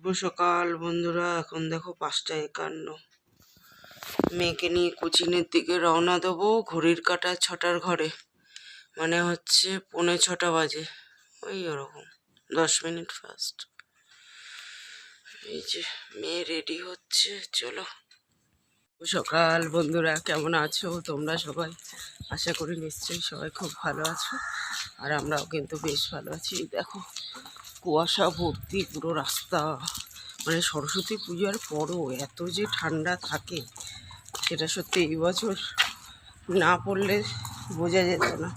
শুভ সকাল বন্ধুরা। এখন দেখো 5টা 51। মেয়েকে নিয়ে কোচিংয়ের দিকে রওনা দেবো। ঘড়ির কাঁটা 6টার ঘরে, মানে হচ্ছে 5:45 বাজে, ওই ওরকম 10 মিনিট ফার্স্ট। এই যে মেয়ে রেডি হচ্ছে, চলো। শুভ সকাল বন্ধুরা, কেমন আছো তোমরা সবাই? আশা করি নিশ্চয়ই সবাই খুব ভালো আছো, আর আমরাও কিন্তু বেশ ভালো আছি। দেখো কুয়াশা ভর্তি পুরো রাস্তা, মানে সরস্বতী পূজার পরও এত যে ঠান্ডা থাকে সেটা সত্যি এই বছর না পড়লে বোঝা যেত না।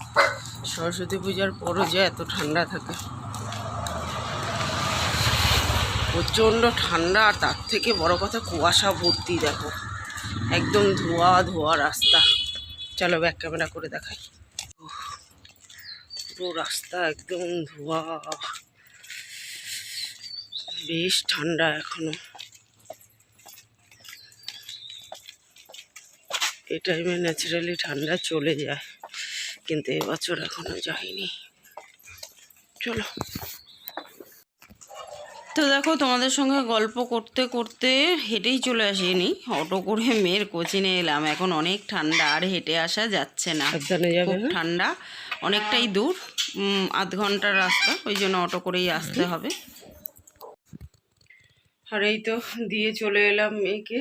সরস্বতী পূজার পরও যে এত ঠান্ডা থাকে, প্রচণ্ড ঠান্ডা। আর তার থেকে বড় কথা কুয়াশা ভর্তি, দেখো একদম ধোয়া ধোয়া রাস্তা। চলো ব্যাক ক্যামেরা করে দেখাই। পুরো রাস্তা একদম ধোয়া, বেশ ঠান্ডা এখনো। এই টাইমে ন্যাচারালি ঠান্ডা চলে যায়, কিন্তু এবছর এখনো যায়নি। চলো। তো দেখো তোমাদের সঙ্গে গল্প করতে করতে হেঁটেই চলে আসিনি, অটো করে মেয়ের কোচিংয়ে এলাম। এখন অনেক ঠান্ডা, আর হেঁটে আসা যাচ্ছে না, খুব ঠান্ডা, অনেকটাই দূর, 8 ঘন্টার রাস্তা, ওই জন্য অটো করেই আসতে হবে। আর এই তো দিয়ে চলে এলাম মেয়েকে।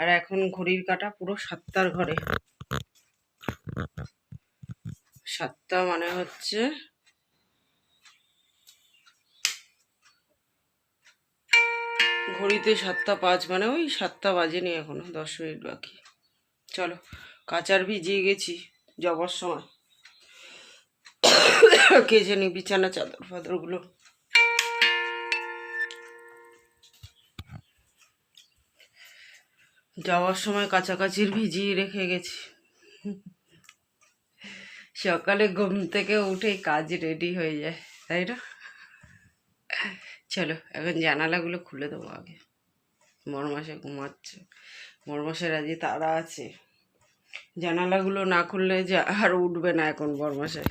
আর এখন ঘড়ির কাঁটা পুরো 7টার ঘরে। 7টা মানে হচ্ছে ঘড়িতে 7টা 5, মানে ওই 7টা বাজেনি এখনো, 10 মিনিট বাকি। চলো, কাচার ভিজিয়ে গেছি যাবার সময়, কেচে নি বিছানা চাদর ফাদরগুলো। যাওয়ার সময় কাছাকাছির ভিজিয়ে রেখে গেছি। সকালে ঘুম থেকে উঠেই কাজ রেডি হয়ে যায়, তাই না? চলো এখন জানালাগুলো খুলে দেবো আগে। মরমাসে ঘুমাচ্ছে, মরমাসের আজকে তাড়া আছে। জানালাগুলো না খুললে আর উঠবে না এখন বরমাসায়,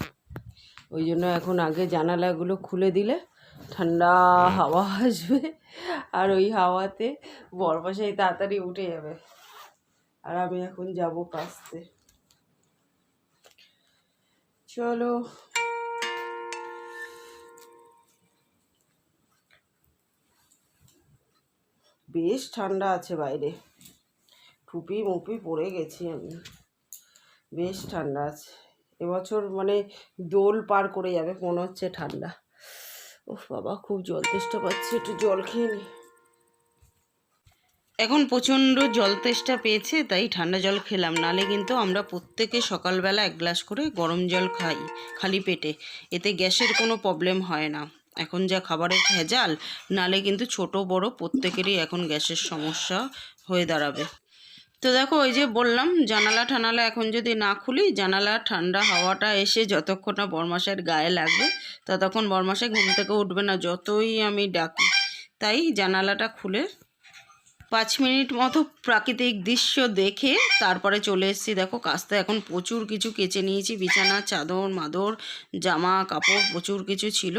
ওই জন্য এখন আগে জানালাগুলো খুলে দিলে ঠান্ডা হাওয়া আসবে, আর ওই হাওয়াতে বরমাসাই তাড়াতাড়ি উঠে যাবে। আর আমি এখন যাব কাচতে। চলো। বেশ ঠান্ডা আছে বাইরে, টুপি মুপি পরে গেছি আমি, বেশ ঠান্ডা আছে। এবছর মানে দোল পার করে যাবে মনে হচ্ছে ঠান্ডা। ও বাবা, খুব জল তেষ্টা পাচ্ছে, একটু জল খেয়ে নি। এখন প্রচণ্ড জল তেষ্টা পেয়েছে, তাই ঠান্ডা জল খেলাম। নালে কিন্তু আমরা প্রত্যেকে সকালবেলা 1 গ্লাস করে গরম জল খাই খালি পেটে, এতে গ্যাসের কোনো প্রবলেম হয় না। এখন যা খাবারের ভেজাল, নালে কিন্তু ছোট বড় প্রত্যেকেরই এখন গ্যাসের সমস্যা হয়ে দাঁড়াবে। তো দেখো, ওই যে বললাম জানালা ঠানালা এখন যদি না খুলি, জানালা ঠান্ডা হাওয়াটা এসে যতক্ষণ না বরমাসের গায়ে লাগবে ততক্ষণ বরমাসে ঘুম থেকে উঠবে না, যতই আমি ডাকি। তাই জানালাটা খুলে 5 মিনিট মতো প্রাকৃতিক দৃশ্য দেখে তারপরে চলে এসেছি। দেখো কাচতে এখন প্রচুর কিছু কেচে নিয়েছি, বিছানা চাদর মাদর জামা কাপড় প্রচুর কিছু ছিল।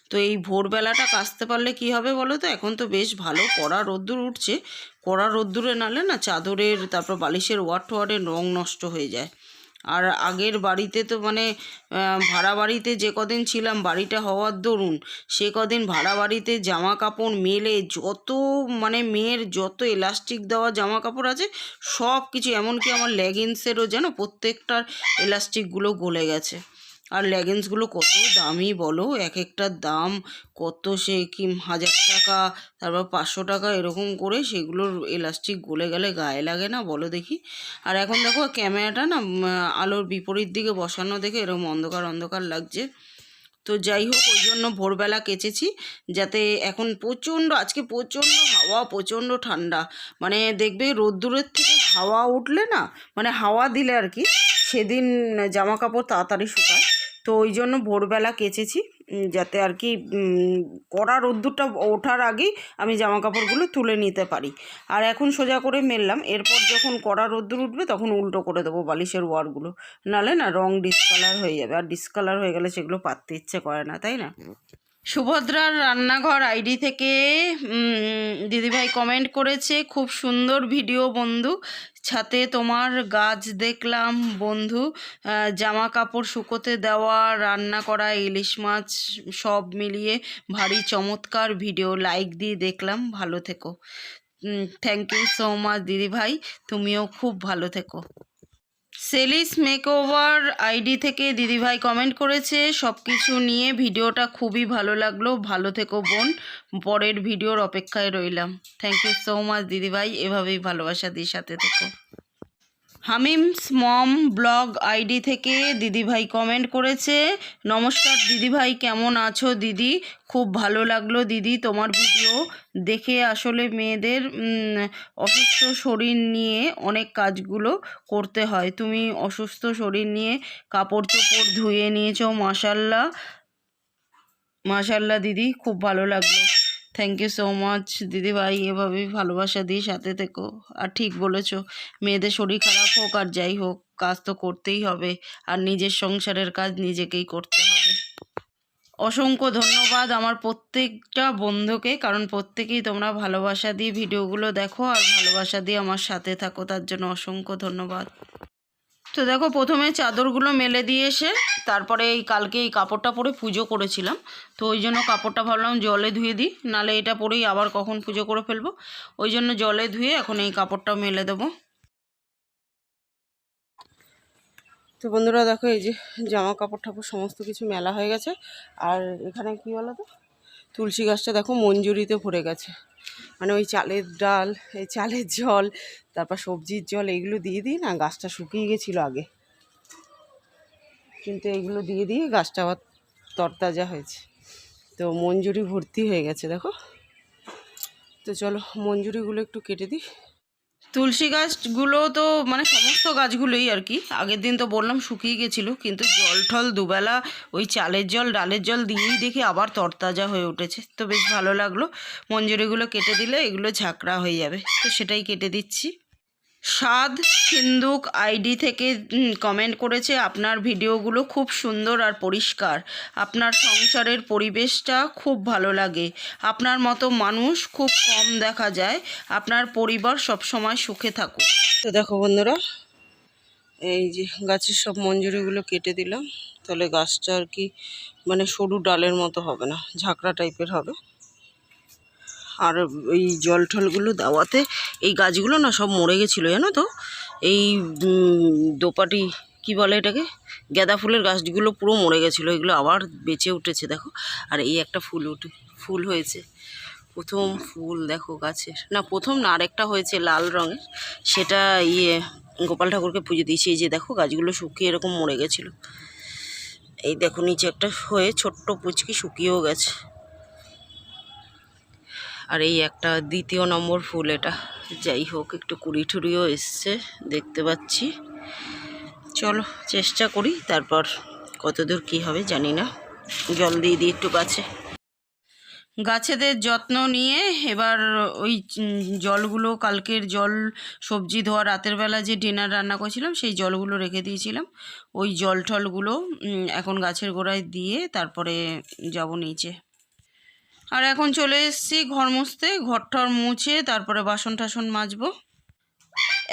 তো এই ভোরবেলাটা কাচতে পারলে কি হবে বলো তো? এখন তো বেশ ভালো কড়া রোদ্দুর উঠছে, কড়া রোদ্দুরে নালে না চাদরের তারপর বালিশের ওয়ার্ডের রং নষ্ট হয়ে যায়। আর আগের বাড়িতে তো মানে ভাড়া বাড়িতে যে কদিন ছিলাম, বাড়িটা হওয়ার দরুন সে কদিন ভাড়া বাড়িতে জামা কাপড় মেলে যত মানে মেয়ের যত এলাস্টিক দেওয়া জামা কাপড় আছে সব কিছু, এমনকি আমার লেগিংসেরও যেন প্রত্যেকটার এলাস্টিকগুলো গলে গেছে। আর লেগিংসগুলো কত দামি বলো, এক একটার দাম কত, সে কি 1000 টাকা, তারপর 500 টাকা এরকম করে, সেগুলোর এলাস্টিক গলে গেলে গায়ে লাগে না বলো দেখি? আর এখন দেখো ক্যামেরাটা না আলোর বিপরীত দিকে বসানো দেখে এরকম অন্ধকার অন্ধকার লাগছে। তো যাই হোক, ওই জন্য ভোরবেলা কেচেছি, যাতে এখন আজকে প্রচণ্ড হাওয়া, প্রচণ্ড ঠান্ডা। মানে দেখবে রোদ্দুরের থেকে হাওয়া উঠলে না, মানে হাওয়া দিলে আর কি, সেদিন জামা কাপড় তাড়াতাড়ি শুকায়। তো ওই জন্য ভোরবেলা কেচেছি, যাতে আর কি কড়া রোদ্দুরটা ওঠার আগেই আমি জামা কাপড়গুলো তুলে নিতে পারি। আর এখন সোজা করে মেললাম, এরপর যখন কড়া রোদ্দুর উঠবে তখন উল্টো করে দেবো বালিশের ওয়ারগুলো, নাহলে না রং ডিসকালার হয়ে যাবে, আর ডিসকালার হয়ে গেলে সেগুলো পাততে ইচ্ছে করে না, তাই না? সুভদ্রার রান্নাঘর আইডি থেকে দিদিভাই কমেন্ট করেছে, খুব সুন্দর ভিডিও বন্ধু, ছাতে তোমার গাছ দেখলাম বন্ধু, জামা কাপড় শুকোতে দেওয়া, রান্না করা, ইলিশ মাছ সব মিলিয়ে ভারী চমৎকার ভিডিও, লাইক দিয়ে দেখলাম, ভালো থেকো। থ্যাংক ইউ সো মাচ দিদিভাই, তুমিও খুব ভালো থেকো। সেলিস মেকওভার আইডি থেকে দিদিভাই কমেন্ট করেছে, সব কিছু নিয়ে ভিডিওটা খুবই ভালো লাগলো, ভালো থেকো বোন, পরের ভিডিওর অপেক্ষায় রইলাম। থ্যাংক ইউ সো মাচ দিদিভাই, এভাবেই ভালোবাসা দিয়ে সাথে থেকো। হামিমস মম ব্লগ আইডি থেকে দিদিভাই কমেন্ট করেছে, নমস্কার দিদিভাই, কেমন আছো দিদি? খুব ভালো লাগলো দিদি তোমার ভিডিও দেখে, আসলে মেয়েদের অসুস্থ শরীর নিয়ে অনেক কাজগুলো করতে হয়, তুমি অসুস্থ শরীর নিয়ে কাপড় চোপড় ধুয়ে নিয়েছো, মাশাল্লাহ মাশাল্লাহ দিদি, খুব ভালো লাগলো। থ্যাংক ইউ সো মাচ দিদিভাই, এভাবেই ভালোবাসা দিয়ে সাথে থেকো। আর ঠিক বলেছো, মেয়েদের শরীর খারাপ হোক আর যাই হোক, কাজ তো করতেই হবে, আর নিজের সংসারের কাজ নিজেকেই করতে হবে। অসংখ্য ধন্যবাদ আমার প্রত্যেকটা বন্ধুকে, কারণ প্রত্যেকেই তোমরা ভালোবাসা দিয়ে ভিডিওগুলো দেখো আর ভালোবাসা দিয়ে আমার সাথে থাকো, তার জন্য অসংখ্য ধন্যবাদ। তো দেখো, প্রথমে চাদরগুলো মেলে দিয়ে এসে তারপরে কালকে এই কাপড়টা পরে পুজো করেছিলাম, তো ওই জন্য কাপড়টা ভাবলাম জলে ধুয়ে দিই, নালে এটা পরেই আবার কখন পুজো করে ফেলবো, ওই জন্য জলে ধুয়ে এখন এই কাপড়টা মেলে দেবো। তো বন্ধুরা দেখো, এই যে জামা কাপড় ঠাকুর সমস্ত কিছু মেলা হয়ে গেছে, আর এখানে কি বলো তো, তুলসী গাছটা দেখো মঞ্জুরিতে ভরে গেছে, মানে ওই চালের ডাল, এই চালের জল, তারপর সবজির জল, এইগুলো দিয়ে দিই না, গাছটা শুকিয়ে গেছিলো আগে, কিন্তু এইগুলো দিয়ে দিয়ে গাছটা আবার তরতাজা হয়েছে, তো মঞ্জুরি ভর্তি হয়ে গেছে দেখো। তো চলো মঞ্জুরিগুলো একটু কেটে দিই। তুলসী গাছগুলো তো মানে সমস্ত গাছগুলোই আর কি, আগের দিন তো বললাম শুকিয়ে গেছিলো, কিন্তু জল ঠল দুবেলা ওই চালের জল ডালের জল দিয়েই দেখি আবার তরতাজা হয়ে উঠেছে, তো বেশ ভালো লাগলো। মঞ্জুরিগুলো কেটে দিলে এগুলো ঝাঁকড়া হয়ে যাবে, তো সেটাই কেটে দিচ্ছি। সাদ সিন্দুক আইডি থেকে কমেন্ট করেছে, আপনার ভিডিওগুলো খুব সুন্দর আর পরিষ্কার, আপনার সংসারের পরিবেশটা খুব ভালো লাগে, আপনার মতো মানুষ খুব কম দেখা যায়, আপনার পরিবার সবসময় সুখে থাকুক। তো দেখো বন্ধুরা, এই যে গাছের সব মঞ্জুরিগুলো কেটে দিলাম, তাহলে গাছটা আর কি মানে সরু ডালের মতো হবে না, ঝাঁকড়া টাইপের হবে। আর এই জল ঠলগুলো দেওয়াতে এই গাছগুলো না সব মরে গেছিলো জানো তো, এই দোপাটি কি বলে এটাকে, গাঁদা ফুলের গাছগুলো পুরো মরে গেছিলো, এগুলো আবার বেঁচে উঠেছে দেখো। আর এই একটা ফুল হয়েছে, প্রথম ফুল দেখো গাছের, না প্রথম না, আরেকটা হয়েছে লাল রঙের, সেটা গোপাল ঠাকুরকে পুজো দিয়েছি। এই যে দেখো গাছগুলো শুকিয়ে এরকম মরে গেছিলো, এই দেখো নিচে একটা হয়ে ছোট্ট পুচকি শুকিয়েও গেছে। আর এই একটা দ্বিতীয় নম্বর ফুল, এটা যাই হোক একটু কুড়ি ঠুড়িও এসছে দেখতে পাচ্ছি। চলো চেষ্টা করি, তারপর কতদূর কি হবে জানি না। জল দিয়ে দিই একটু গাছেদের যত্ন নিয়ে এবার ওই জলগুলো, কালকের জল সবজি ধোয়া, রাতের বেলা যে ডিনার রান্না করেছিলাম সেই জলগুলো রেখে দিয়েছিলাম, ওই জল টলগুলো এখন গাছের গোড়ায় দিয়ে তারপরে যাব নিচে। আর এখন চলে এসেছি ঘর মুছতে, ঘর টর মুছে তারপরে বাসন টাসন মাজবো।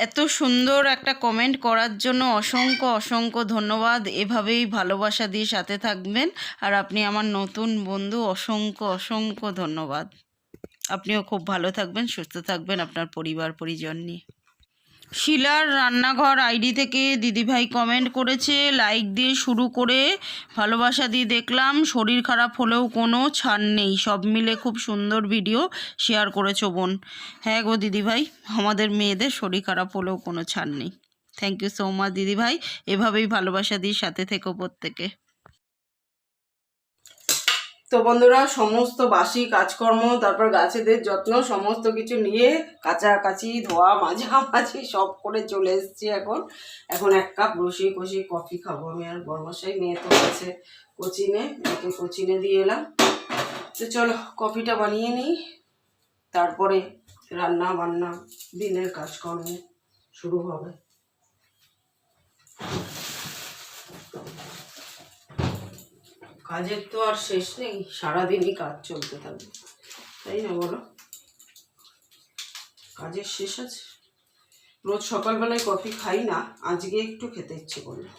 এত সুন্দর একটা কমেন্ট করার জন্য অসংখ্য অসংখ্য ধন্যবাদ, এভাবেই ভালোবাসা দিয়ে সাথে থাকবেন। আর আপনি আমার নতুন বন্ধু, অসংখ্য অসংখ্য ধন্যবাদ। আপনিও খুব ভালো থাকবেন, সুস্থ থাকবেন আপনার পরিবার পরিজন নিয়ে। শিলার রান্নাঘর আইডি থেকে দিদিভাই কমেন্ট করেছে, লাইক দিয়ে শুরু করে ভালোবাসা দিয়ে দেখলাম, শরীর খারাপ হলেও কোনো ছাড় নেই, সব মিলে খুব সুন্দর ভিডিও শেয়ার করেছো বোন। হ্যাঁ গো দিদিভাই, আমাদের মেয়েদের শরীর খারাপ হলেও কোনো ছাড় নেই। থ্যাংক ইউ সো মাচ দিদিভাই, এভাবেই ভালোবাসা দিয়ে সাথে থেকো প্রত্যেকে। তো বন্ধুরা, সমস্ত বাসি কাজকর্ম, তারপর গাছেদের যত্ন, সমস্ত কিছু নিয়ে কাচাকাচি ধোয়া মাঝামাঝি সব করে চলে এসেছি। এখন এক কাপ রসি কষি কফি খাবো আমি আর বরমশাই, মেয়ে তো আছে কোচিনে, একে কোচিনে দিয়ে এলাম। তো চলো কফিটা বানিয়ে নিই, তারপরে রান্না বান্না দিনের কাজকর্ম শুরু হবে। কাজের তো আর শেষ নেই, সারাদিনই কাজ চলতে থাকবে, তাই না বলো? কাজের শেষ আছে? রোজ সকালবেলায় কফি খাই না, আজকে একটু খেতে ইচ্ছে করলো।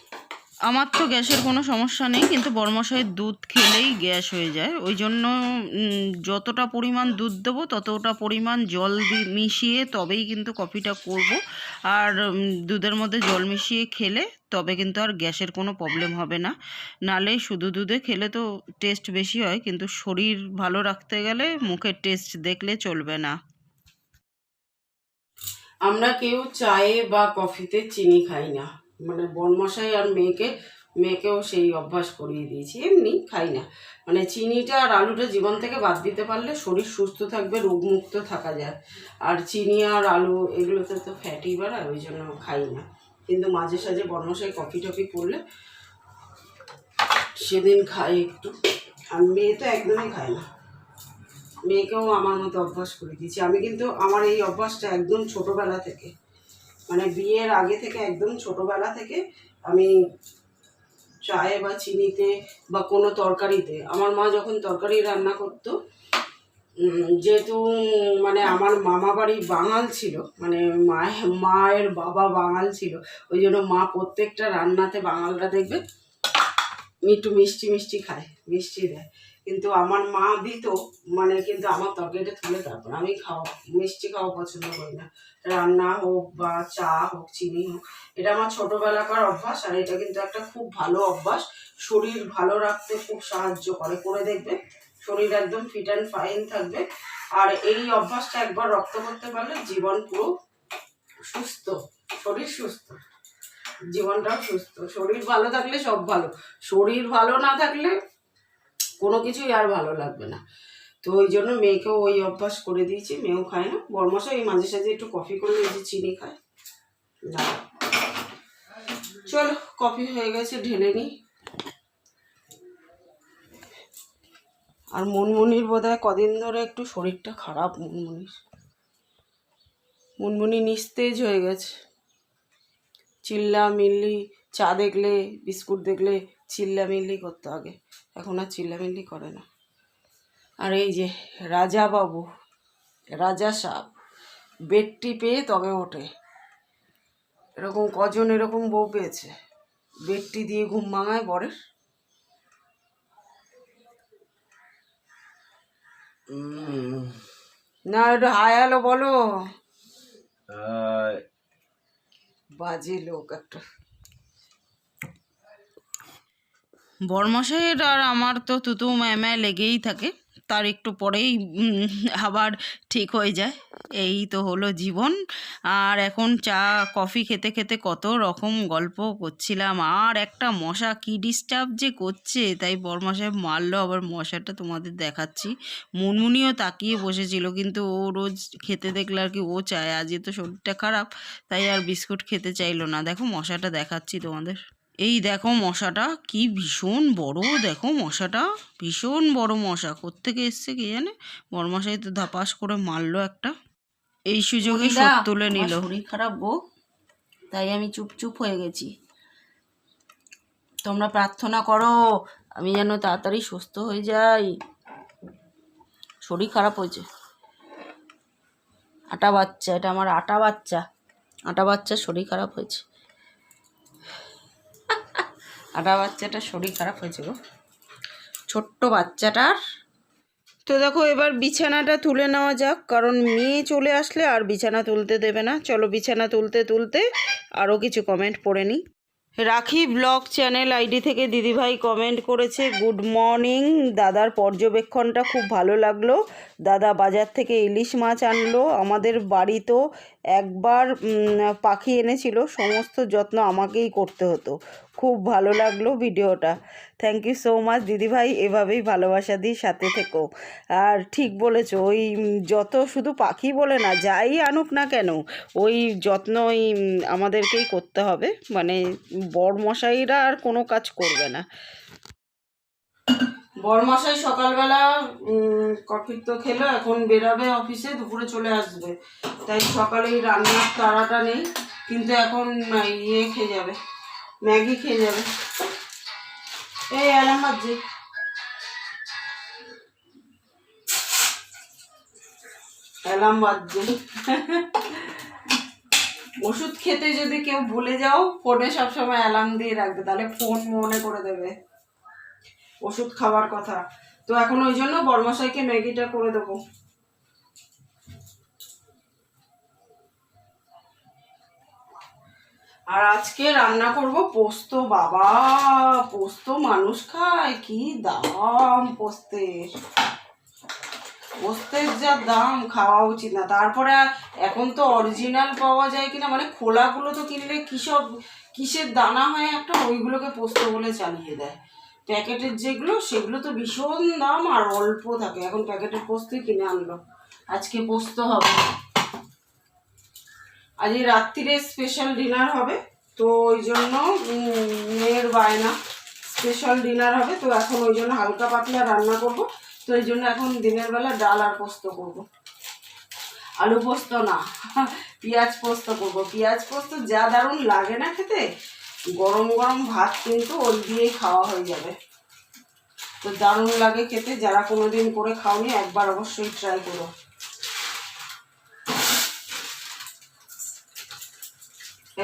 আমার তো গ্যাসের কোনো সমস্যা নেই, কিন্তু বড়মশাইয়ের দুধ খেলেই গ্যাস হয়ে যায়। ওই জন্য যতটা পরিমাণ দুধ দেবো ততটা পরিমাণ জল মিশিয়ে তবেই কিন্তু কফিটা করব। আর দুধের মধ্যে জল মিশিয়ে খেলে তবে কিন্তু আর গ্যাসের কোনো প্রবলেম হবে না। নালে শুধু দুধে খেলে তো টেস্ট বেশি হয়, কিন্তু শরীর ভালো রাখতে গেলে মুখের টেস্ট দেখলে চলবে না। আমরা কেউ চায়ে বা কফিতে চিনি খাই না, মানে বড়মশাই আর মেয়েকেও সেই অভ্যাস করিয়ে দিয়েছি, এমনি খাই না। মানে চিনিটা আর আলুটা জীবন থেকে বাদ দিতে পারলে শরীর সুস্থ থাকবে, রোগমুক্ত থাকা যায়। আর চিনি আর আলু এগুলোতে তো ফ্যাটি বাড়ায়, ওই জন্য খাই না। কিন্তু মাঝে সাঝে বড়মশাই কফি টফি করলে সেদিন খাই একটু। আর মেয়ে তো একদমই খায় না, মেয়েকেও আমার মতো অভ্যাস করে দিয়েছি আমি। কিন্তু আমার এই অভ্যাসটা একদম ছোটোবেলা থেকে, মানে বিয়ের আগে থেকে, একদম ছোটোবেলা থেকে আমি চায়ে বা চিনিতে বা কোনো তরকারিতে, আমার মা যখন তরকারি রান্না করতো, যেহেতু মানে আমার মামা বাড়ি বাঙাল ছিল, মানে মায়ের বাবা বাঙাল ছিল, ওই জন্য মা প্রত্যেকটা রান্নাতে বাঙালরা দেখবে একটু মিষ্টি মিষ্টি খায়, মিষ্টি দেয়। কিন্তু আমার মা দিত, মানে কিন্তু আমার তরকারিটা তুলে তারপর আমি মিষ্টি খাওয়া পছন্দ করি না। রান্না হোক বা চা হোক, চিনি হোক, এটা আমার ছোটোবেলাকার অভ্যাস। আর এটা কিন্তু একটা খুব ভালো অভ্যাস, শরীর ভালো রাখতে খুব সাহায্য করে দেখবে শরীর একদম ফিট অ্যান্ড ফাইন থাকবে। আর এই অভ্যাসটা একবার রপ্ত করতে পারলে জীবন পুরো সুস্থ, শরীর সুস্থ, জীবনটাও সুস্থ। শরীর ভালো থাকলে সব ভালো, শরীর ভালো না থাকলে কোনো কিছুই আর ভালো লাগবে না। তো ওই জন্য মেয়েকেও ওই অভ্যাস করে দিয়েছি, মেয়েও খায় না। বড়মশাই মাঝে সাঝে একটু কফি করে এই যে চিনি খায় না। চলো কফি হয়ে গেছে, ঢেলে নিই। আর মুনমুনির বোধহয় কদিন ধরে একটু শরীরটা খারাপ, মুনমুনি নিস্তেজ হয়ে গেছে। চিল্লামিল্লি, চা দেখলে বিস্কুট দেখলে চিল্লামিল্লি করতো আগে, এখন আর চিল্লামিল্লি করে না। আর এই যে রাজা বাবু, রাজা সাহেব, বেডটি পেয়ে তবে ওঠে। এরকম কজন এরকম বউ পেয়েছে, বেডটি দিয়ে ঘুম ভাঙায় বরের। না একটু হাই হ্যালো বলো, বাজে লোক একটা। বরমশাইয়ের আর আমার তো তুতু ম্যায় লেগেই থাকে, তার একটু পরেই আবার ঠিক হয়ে যায়। এই তো হলো জীবন। আর এখন চা কফি খেতে খেতে কত রকম গল্প করছিলাম। আর একটা মশা কি ডিস্টার্ব যে করছে, তাই বরমশাই মারলো। আবার মশাটা তোমাদের দেখাচ্ছি। মুনমুনিও তাকিয়ে বসেছিল, কিন্তু ও রোজ খেতে দেখলে আর কি ও চায়, আজকে তো শরীরটা খারাপ তাই আর বিস্কুট খেতে চাইলো না। দেখো মশাটা দেখাচ্ছি তোমাদের, এই দেখো মশাটা কি ভীষণ বড়, দেখো মশাটা ভীষণ বড় মশা, কোত্থেকে এসছে কে জানে। বরমশাই তো ধাপাস করে মারলো একটা, এই সুযোগে শোধ তুলে নিল। শরীর খারাপ গো, তাই আমি চুপচুপ হয়ে গেছি। তোমরা প্রার্থনা করো আমি যেন তাড়াতাড়ি সুস্থ হয়ে যাই, শরীর খারাপ হয়েছে। আটা বাচ্চা, এটা আমার আটা বাচ্চার শরীর খারাপ হয়েছে। আটা বাচ্চাটার শরীর খারাপ হয়েছে গো, ছোট্ট বাচ্চাটার। তো দেখো এবার বিছানাটা তুলে নেওয়া যাক, কারণ মেয়ে চলে আসলে আর বিছানা তুলতে দেবে না। চলো বিছানা তুলতে তুলতে আরও কিছু কমেন্ট পড়ে নিই। রাখি ব্লগ চ্যানেল আইডি থেকে দিদিভাই কমেন্ট করেছে, গুড মর্নিং দাদার পর্যবেক্ষণটা খুব ভালো লাগলো। দাদা বাজার থেকে ইলিশ মাছ আনলো, আমাদের বাড়িতেও একবার পাখি এনেছিল, সমস্ত যত্ন আমাকেই করতে হতো। খুব ভালো লাগলো ভিডিওটা, থ্যাংক ইউ সো মাচ দিদিভাই, এভাবেই ভালোবাসা দিয়ে সাথে থেকো। আর ঠিক বলেছো, ওই যত শুধু পাখি বলে না, যাই আনুক না কেন ওই যত্ন ওই আমাদেরকেই করতে হবে, মানে বরমশাইরা আর কোনো কাজ করবে না। বরমশাই সকালবেলা কফি তো খেলো, এখন বেরাবে অফিসে, দুপুরে চলে আসবে, তাই সকালেই রান্নার তাড়াটা নেই। কিন্তু এখন খেয়ে যাবে, ম্যাগি খেয়ে যাবে। এই অ্যালার্ম বাজছে, অ্যালার্ম বাজছে। ওষুধ খেতে যদি কেউ ভুলে যাও, ফোনে সবসময় অ্যালার্ম দিয়ে রাখবে, তাহলে ফোন মনে করে দেবে ওষুধ খাওয়ার কথা। তো এখন ওই জন্য বড়মশাইকে ম্যাগিটা করে দেবো। আর আজকে রান্না করব পোস্ত। বাবা, পোস্ত মানুষ খায়? কি দাম পোস্তের! পোস্তের যা দাম, খাওয়া উচিত না। তারপরে এখন তো অরিজিনাল পাওয়া যায় কিনা, মানে খোলাগুলো তো কিনলে কিসের দানা হয় একটা, ওইগুলোকে পোস্ত বলে চালিয়ে দেয়। প্যাকেটের যেগুলো, সেগুলো তো ভীষণ দাম আর অল্প থাকে। এখন প্যাকেটের পোস্তই কিনে আনলো। আজকে পোস্ত হবে। আজ রাত্রিরে স্পেশাল ডিনার হবে, তো ওই জন্য মেয়ের বায়না, স্পেশাল ডিনার হবে। তো এখন ওই জন্য হালকা পাতলা রান্না করব। তো এই জন্য এখন দিনের বেলা ডাল আর পোস্ত করব। আলু পোস্ত না, পেঁয়াজ পোস্ত করব। পেঁয়াজ পোস্ত যা দারুণ লাগে না খেতে, গরম গরম ভাত কিন্তু ওই দিয়েই খাওয়া হয়ে যাবে। তো দারুণ লাগে খেতে। যারা কোনোদিন করে খাওনি, একবার অবশ্যই ট্রাই করো।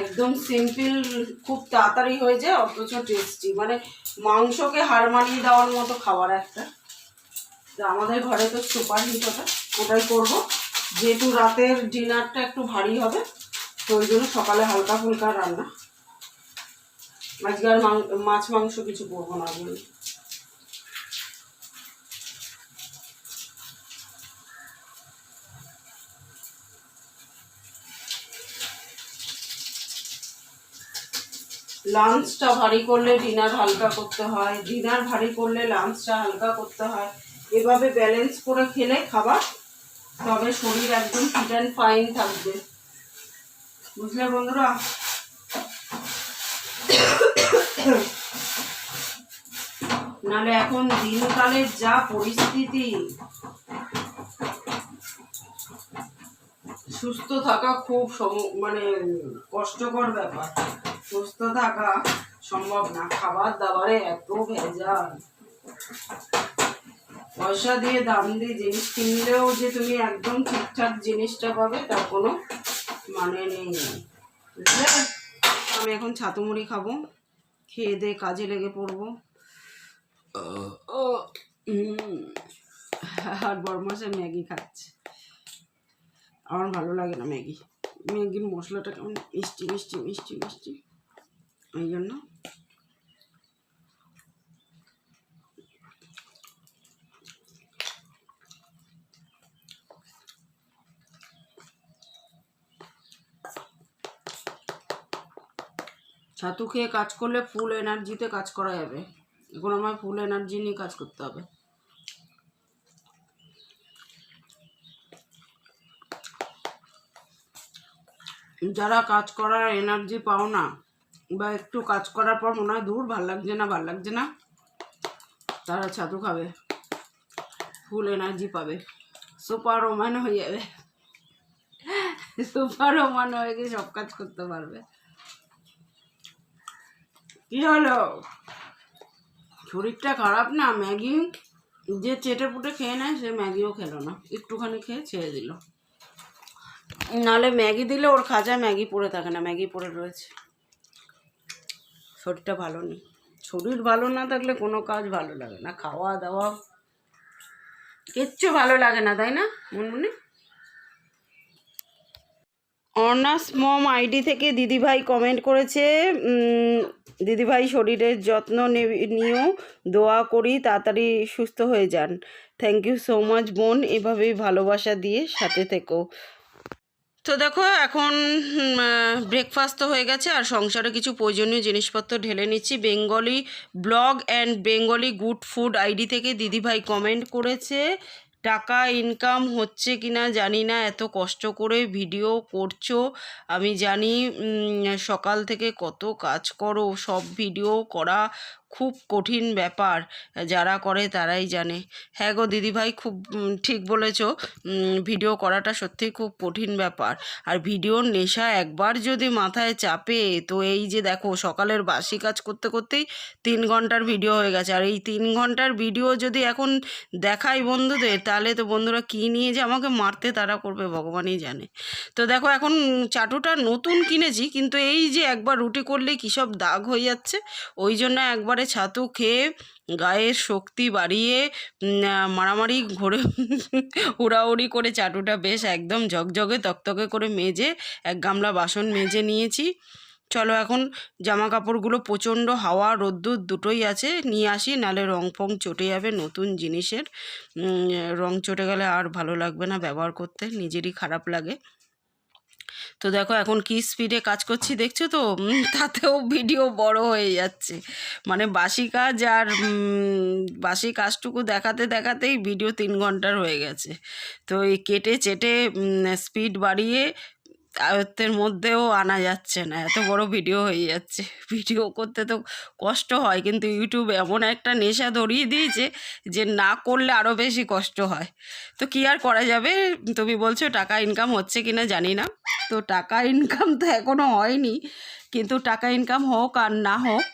একদম সিম্পল, খুব তাড়াতাড়ি হয়ে যায়, অথচ টেস্টি। মানে মাংসকে হার মানিয়ে দেওয়ার মতো খাবার একটা। তো আমাদের ঘরে তো সুপার হিট ওটাই করবো। যেহেতু রাতের ডিনারটা একটু ভারী হবে, তো ওই জন্য সকালে হালকা ফুলকা রান্না। আজকে আর মাছ মাংস কিছু করবো না বলে। লাঞ্চটা ভারী করলে ডিনার হালকা করতে হয়, ডিনার ভারী করলে লাঞ্চটা হালকা করতে হয়। এভাবে ব্যালেন্স করে খেলে খাবার, তবে শরীর একদম ফিট অ্যান্ড ফাইন থাকবে। বুঝলে বন্ধুরা? নাহলে এখন দিনকালের যা পরিস্থিতি, সুস্থ থাকা খুব মানে কষ্টকর ব্যাপার। সুস্থ থাকা সম্ভব না। খাবার দাবারে এত ভেজাল, পয়সা দিয়ে দাম দিয়ে জিনিস কিনলেও যে তুমি একদম ঠিকঠাক জিনিসটা পাবে তার কোনো মানে নেই, বুঝলে? আমি এখন ছাতু মুড়ি খাবো, খেয়ে দিয়ে কাজে লেগে পড়বো। আর বড়মশাই ম্যাগি খাচ্ছে। আমার ভালো লাগে না ম্যাগি। ম্যাগির মশলাটা কেমন মিষ্টি মিষ্টি মিষ্টি মিষ্টি, ওই জন্য। ছাতু খেয়ে কাজ করলে ফুল এনার্জিতে কাজ করা যাবে। এখন আমার ফুল এনার্জি নিয়ে কাজ করতে হবে। যারা কাজ করার এনার্জি পাও না, বা একটু কাজ করার পর মনে হয় দূর ভাল লাগছে না ভাল লাগছে না, তারা ছাতু খাবে, ফুল এনার্জি পাবে, সুপার ওম্যান হয়ে যাবে। সুপার ওম্যান হয়ে গিয়ে সব কাজ করতে পারবে। কি হলো? শরীরটা খারাপ না? ম্যাগি যে চেটে পুটে খেয়ে নেয়, সে ম্যাগিও খেলো না, একটুখানি খেয়ে ছেড়ে দিল। নাহলে ম্যাগি দিলে ওর খাঁচায় ম্যাগি পড়ে থাকে না, ম্যাগি পড়ে রয়েছে। শরীরটা ভালো নেই। শরীর ভালো না থাকলে কোনো কাজ ভালো লাগে না, খাওয়া দাওয়া কিচ্ছু ভালো লাগে না, তাই না মনে? অর্নাস মম আইডি থেকে দিদিভাই কমেন্ট করেছে, দিদিভাই শরীরের যত্ন নিও, দোয়া করি তাড়াতাড়ি সুস্থ হয়ে যান। থ্যাংক ইউ সো মাচ বোন, এভাবেই ভালোবাসা দিয়ে সাথে থেকো। তো দেখো এখন ব্রেকফাস্ট তো হয়ে গেছে, আর সংসারে কিছু প্রয়োজনীয় জিনিসপত্র ঢেলে নিচ্ছি। Bengali blog and Bengali good food ID থেকে দিদিভাই কমেন্ট করেছে, টাকা ইনকাম হচ্ছে কিনা জানি না, এত কষ্ট করে ভিডিও করছো, আমি জানি সকাল থেকে কত কাজ করো, সব ভিডিও করা খুব কঠিন ব্যাপার, যারা করে তারাই জানে। হ্যাঁ গো দিদিভাই, খুব ঠিক বলেছো। ভিডিও করাটা সত্যিই খুব কঠিন ব্যাপার। আর ভিডিওর নেশা একবার যদি মাথায় চাপে, তো এই যে দেখো সকালের বাসি কাজ করতে করতেই 3 ঘন্টার ভিডিও হয়ে গেছে। আর এই 3 ঘন্টার ভিডিও যদি এখন দেখাই বন্ধুদের, তাহলে তো বন্ধুরা কী নিয়ে যে আমাকে মারতে তারা করবে ভগবানই জানে। তো দেখো এখন চাটুটা নতুন কিনেছি, কিন্তু এই যে একবার রুটি করলেই কী সব দাগ হয়ে যাচ্ছে, ওই জন্য একবারে ছাতু খেয়ে গায়ের শক্তি বাড়িয়ে মারামারি ঘোরে হুড়াহুড়ি করে চাটুটা বেশ একদম ঝকঝকে তকতকে করে মেজে 1 গামলা বাসন মেজে নিয়েছি। চলো এখন জামা কাপড়গুলো, প্রচণ্ড হাওয়া রোদ্দুর দুটোই আছে, নিয়ে আসি, নালে রং ফং চটে যাবে। নতুন জিনিসের রং চটে গেলে আর ভালো লাগবে না ব্যবহার করতে, নিজেরই খারাপ লাগে। তো দেখো এখন কি স্পিডে কাজ করছি দেখছো তো, তাতেও ভিডিও বড় হয়ে যাচ্ছে। মানে বাসি কাজ আর বাসি কাজটুকু দেখাতে দেখাতেই ভিডিও 3 ঘন্টার হয়ে গেছে। তো এই কেটে চেটে স্পিড বাড়িয়ে আয়ত্তের মধ্যেও আনা যাচ্ছে না, এত বড় ভিডিও হয়ে যাচ্ছে। ভিডিও করতে তো কষ্ট হয়, কিন্তু ইউটিউব এমন একটা নেশা ধরিয়ে দিয়েছে যে না করলে আরও বেশি কষ্ট হয়। তো কি আর করা যাবে। তুমি বলছো টাকা ইনকাম হচ্ছে কিনা জানি না, তো টাকা ইনকাম তো এখনও হয়নি, কিন্তু টাকা ইনকাম হোক আর না হোক,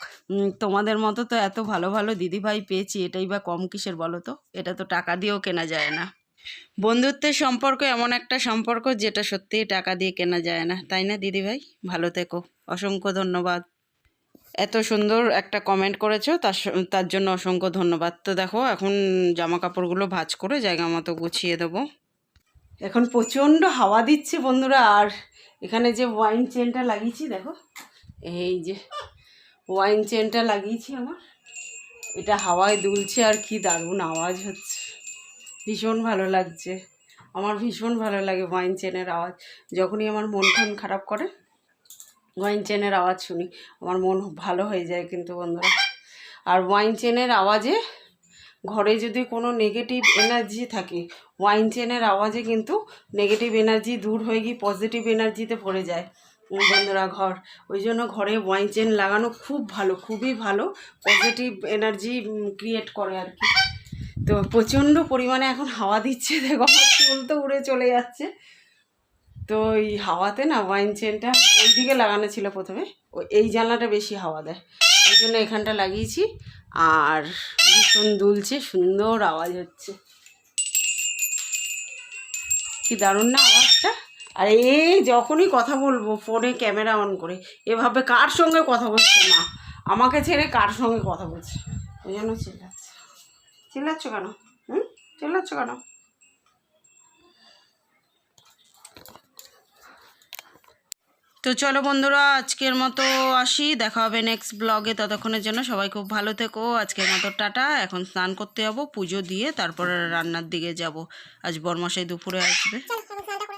তোমাদের মতো তো এত ভালো ভালো দিদিভাই পেয়েছি, এটাই বা কম কিসের বলো তো। এটা তো টাকা দিয়েও কেনা যায় না। বন্ধুত্বের সম্পর্ক এমন একটা সম্পর্ক যেটা সত্যিই টাকা দিয়ে কেনা যায় না, তাই না দিদিভাই? ভালো থেকো, অসংখ্য ধন্যবাদ। এত সুন্দর একটা কমেন্ট করেছো, তার জন্য অসংখ্য ধন্যবাদ। তো দেখো এখন জামা কাপড়গুলো ভাঁজ করে জায়গা মতো গুছিয়ে দেবো। এখন প্রচণ্ড হাওয়া দিচ্ছে বন্ধুরা, আর এখানে যে ওয়াইন চেনটা লাগিয়েছি দেখো, এই যে ওয়াইন চেনটা লাগিয়েছি আমার, এটা হাওয়ায় দুলছে আর কি দারুণ আওয়াজ হচ্ছে, ভীষণ ভালো লাগছে। আমার ভীষণ ভালো লাগে ওয়াইন চেনের আওয়াজ। যখনই আমার মন খারাপ করে ওয়াইন চেনের আওয়াজ শুনি, আমার মন ভালো হয়ে যায় কিন্তু বন্ধুরা। আর ওয়াইন চেনের আওয়াজে ঘরে যদি কোনো নেগেটিভ এনার্জি থাকে, ওয়াইন চেনের আওয়াজে কিন্তু নেগেটিভ এনার্জি দূর হয়ে গিয়ে পজিটিভ এনার্জিতে পড়ে যায় বন্ধুরা ঘর। ওই জন্য ঘরে ওয়াইন চেন লাগানো খুব ভালো, খুবই ভালো, পজিটিভ এনার্জি ক্রিয়েট করে আর কি। তো প্রচণ্ড পরিমাণে এখন হাওয়া দিচ্ছে, দেখো আমার চুল তো উড়ে চলে যাচ্ছে। তো এই হাওয়াতে না ওয়াইন চেনটা ওই দিকে লাগানো ছিল প্রথমে, এই জানলাটা বেশি হাওয়া দেয়, ওই জন্য এখানটা লাগিয়েছি। আর ভীষণ দুলছে, সুন্দর আওয়াজ হচ্ছে, কি দারুণ না আওয়াজটা। আর এই যখনই কথা বলবো ফোনে ক্যামেরা অন করে, এভাবে কার সঙ্গে কথা বলছে না, আমাকে ছেড়ে কার সঙ্গে কথা বলছে, ওই জন্য চিল্লাচ্ছে। চিল্লাচ্ছ কেন? চিল্লাচ্ছ কেন? তো চলো বন্ধুরা আজকের মতো আসি, দেখা হবে নেক্সট ব্লগে। ততক্ষণের জন্য সবাই খুব ভালো থেকো। আজকের মতো টাটা। এখন স্নান করতে যাবো, পুজো দিয়ে তারপরে রান্নার দিকে যাব। আজ বরমশাই দুপুরে আসবে।